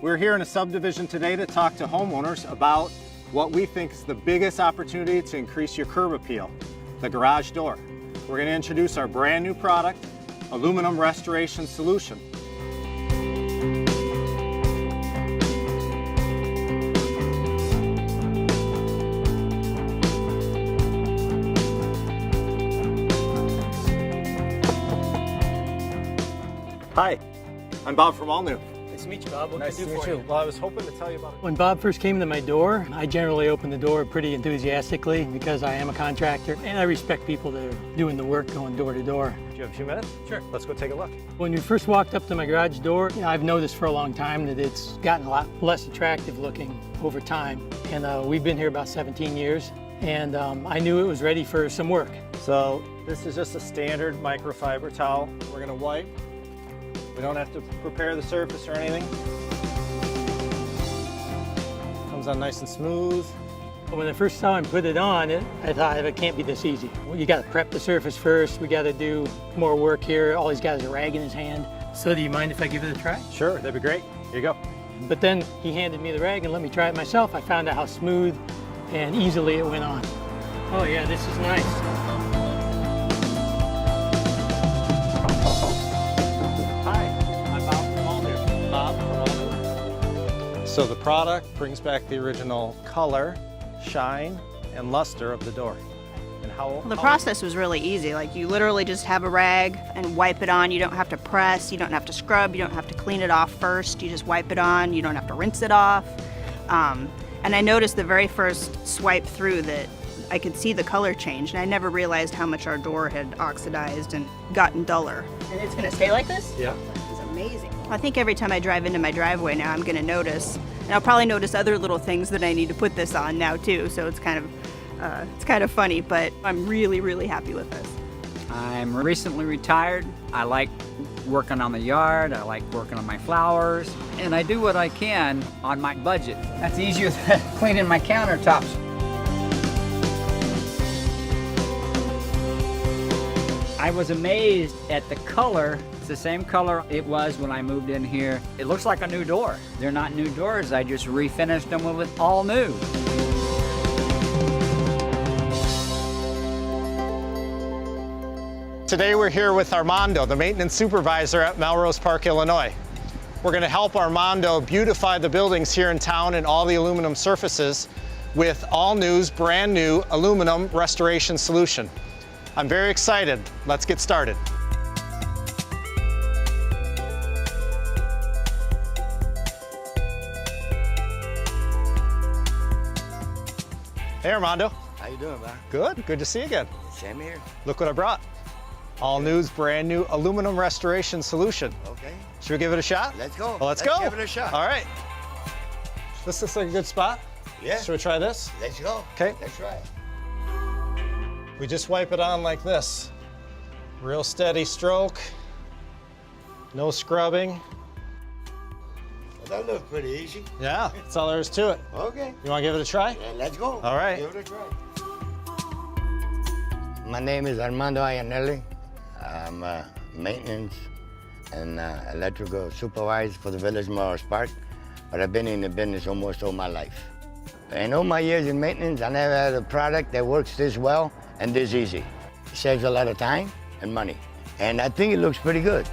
We're here in a subdivision today to talk to homeowners about what we think is the biggest opportunity to increase your curb appeal, the garage door. We're going to introduce our brand new product, Aluminum Restoration Solution. Hi, I'm Bob from All New. Nice to meet you, Bob. What Nice can to I do meet for you. you? Well, I was hoping to tell you about it. When Bob first came to my door, I generally open the door pretty enthusiastically because I am a contractor and I respect people that are doing the work going door to door. Do you have a few minutes? Sure. Let's go take a look. When we first walked up to my garage door, I've noticed for a long time that it's gotten a lot less attractive looking over time. And we've been here about 17 years and I knew it was ready for some work. So this is just a standard microfiber towel. We're going to wipe. We don't have to prepare the surface or anything. Comes on nice and smooth. When I first saw him put it on, I thought it can't be this easy. Well, you got to prep the surface first. We got to do more work here. All he's got is a rag in his hand. So do you mind if I give it a try? Sure, that'd be great. Here you go. But then he handed me the rag and let me try it myself. I found out how smooth and easily it went on. Oh yeah, this is nice. So the product brings back the original color, shine, and luster of the door. And how The process was really easy. Like, you literally just have a rag and wipe it on. You don't have to press, you don't have to scrub, you don't have to clean it off first. You just wipe it on, you don't have to rinse it off. And I noticed the very first swipe through that I could see the color change, and I never realized how much our door had oxidized and gotten duller. And it's gonna stay like this? Yeah. It's amazing. I think every time I drive into my driveway now, I'm gonna notice, and I'll probably notice other little things that I need to put this on now too, so it's kind of funny, but I'm really, really happy with this. I'm recently retired. I like working on the yard, I like working on my flowers, and I do what I can on my budget. That's easier than cleaning my countertops. I was amazed at the color. It's the same color it was when I moved in here. It looks like a new door. They're not new doors, I just refinished them with all new. Today we're here with Armando, the maintenance supervisor at Melrose Park, Illinois. We're going to help Armando beautify the buildings here in town and all the aluminum surfaces with All New's brand new aluminum restoration solution. I'm very excited. Let's get started. Hey Armando. How you doing, man? Good. Good to see you again. Same here. Look what I brought. All New's brand new aluminum restoration solution. Okay. Should we give it a shot? Let's go. Well, let's go. Give it a shot. All right. This looks like a good spot. Yeah. Should we try this? Let's go. Okay. Let's try it. We just wipe it on like this. Real steady stroke. No scrubbing. Well, that looks pretty easy. Yeah, that's all there is to it. Okay. You want to give it a try? Yeah, let's go. All right. Give it a try. My name is Armando Iannelli. I'm a maintenance and electrical supervisor for the village of Melrose Park, but I've been in the business almost all my life. In all my years in maintenance, I never had a product that works this well and this easy. It saves a lot of time and money, and I think it looks pretty good.